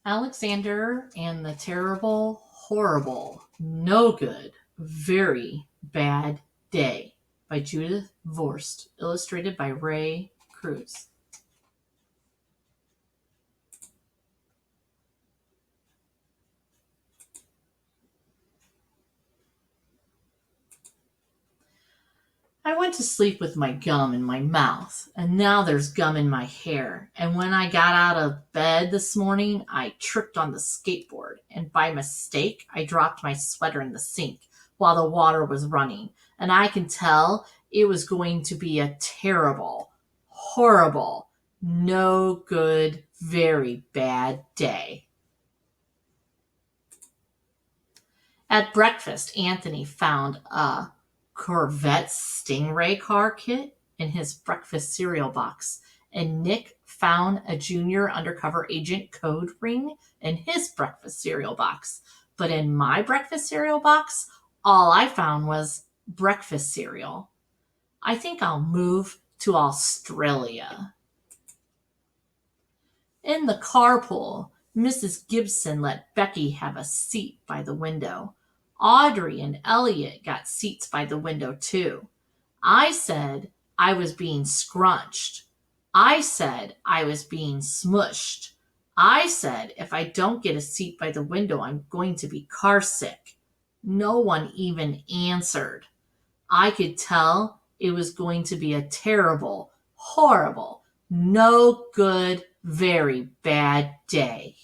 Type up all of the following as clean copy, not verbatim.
Alexander and the Terrible, Horrible, No Good, Very Bad Day by Judith Vorst, illustrated by Ray Cruz. I went to sleep with my gum in my mouth, and now there's gum in my hair. And when I got out of bed this morning, I tripped on the skateboard, and by mistake, I dropped my sweater in the sink while the water was running. And I can tell it was going to be a terrible, horrible, no good, very bad day. At breakfast, Anthony found a Corvette Stingray car kit in his breakfast cereal box, and Nick found a junior undercover agent code ring in his breakfast cereal box. But in my breakfast cereal box, all I found was breakfast cereal. I think I'll move to Australia. In the carpool, Mrs. Gibson let Becky have a seat by the window. Audrey and Elliot got seats by the window too. I said I was being scrunched. I said I was being smushed. I said if I don't get a seat by the window, I'm going to be car sick. No one even answered. I could tell it was going to be a terrible, horrible, no good, very bad day.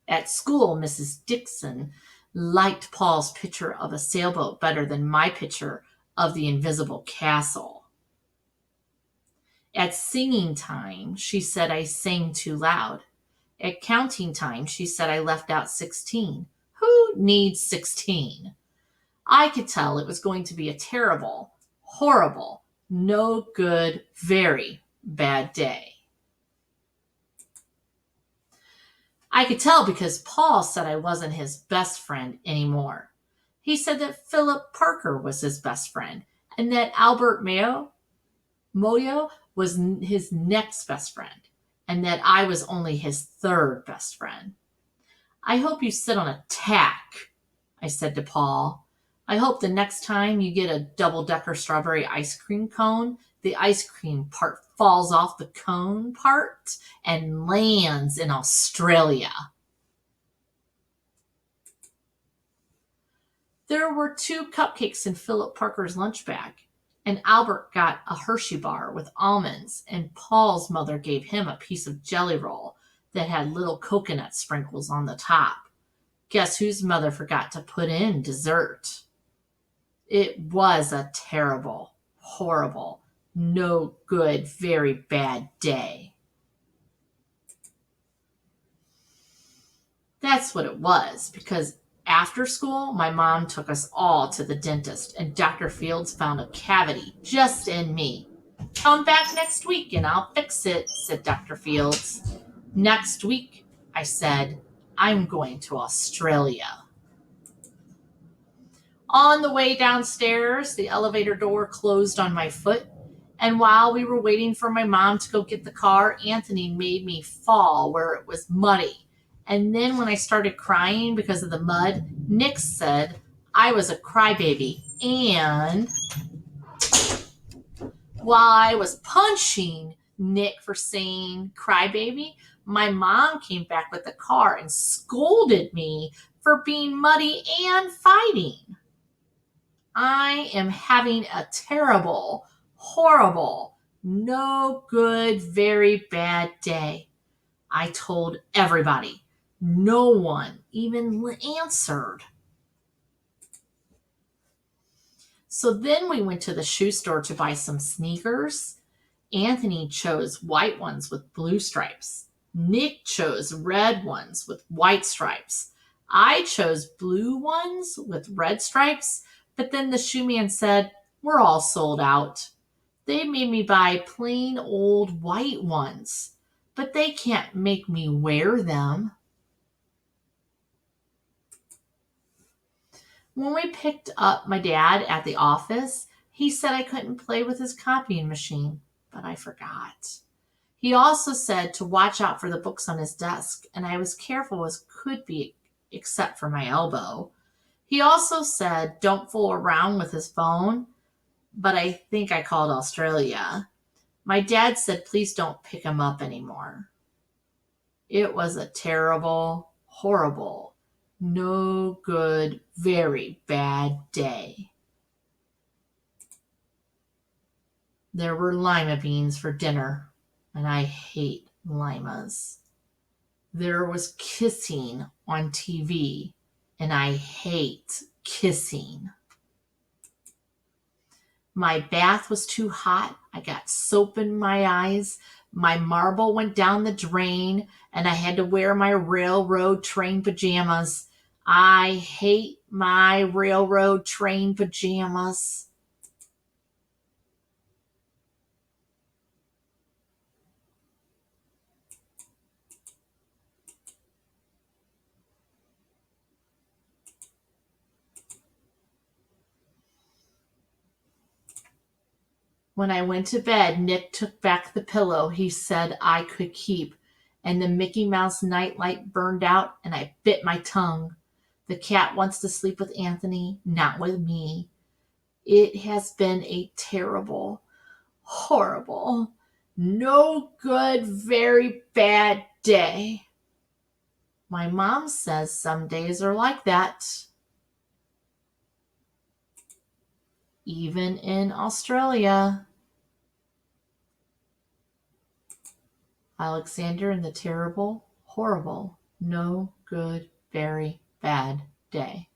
At school, Mrs. Dixon liked Paul's picture of a sailboat better than my picture of the invisible castle. At singing time, she said I sang too loud. At counting time, she said I left out 16. Who needs 16? I could tell it was going to be a terrible, horrible, no good, very bad day. I could tell because Paul said I wasn't his best friend anymore. He said that Philip Parker was his best friend and that Albert Moyo was his next best friend and that I was only his third best friend. I hope you sit on a tack, I said to Paul. I hope the next time you get a double-decker strawberry ice cream cone, the ice cream part falls off the cone part and lands in Australia. There were 2 cupcakes in Philip Parker's lunch bag, and Albert got a Hershey bar with almonds, and Paul's mother gave him a piece of jelly roll that had little coconut sprinkles on the top. Guess whose mother forgot to put in dessert? It was a terrible, horrible, no good, very bad day. That's what it was, because after school, my mom took us all to the dentist, and Dr. Fields found a cavity just in me. Come back next week and I'll fix it, said Dr. Fields. Next week, I said, I'm going to Australia. On the way downstairs, the elevator door closed on my foot, and while we were waiting for my mom to go get the car, Anthony made me fall where it was muddy. And then when I started crying because of the mud, Nick said I was a crybaby. And while I was punching Nick for saying crybaby, my mom came back with the car and scolded me for being muddy and fighting. I am having a terrible, horrible, no good, very bad day. I told everybody. No one even answered. So then we went to the shoe store to buy some sneakers. Anthony chose white ones with blue stripes. Nick chose red ones with white stripes. I chose blue ones with red stripes, but then the shoe man said, we're all sold out. They made me buy plain old white ones, but they can't make me wear them. When we picked up my dad at the office, he said I couldn't play with his copying machine, but I forgot. He also said to watch out for the books on his desk, and I was careful as could be, except for my elbow. He also said don't fool around with his phone, but I think I called Australia. My dad said please don't pick him up anymore. It was a terrible, horrible, no good, very bad day. There were lima beans for dinner, and I hate limas. There was kissing on TV, and I hate kissing. My bath was too hot. I got soap in my eyes. My marble went down the drain, and I had to wear my railroad train pajamas. I hate my railroad train pajamas. When I went to bed, Nick took back the pillow he said I could keep, and the Mickey Mouse nightlight burned out, and I bit my tongue. The cat wants to sleep with Anthony, not with me. It has been a terrible, horrible, no good, very bad day. My mom says some days are like that, even in Australia. Alexander and the terrible, horrible, no good, very bad day.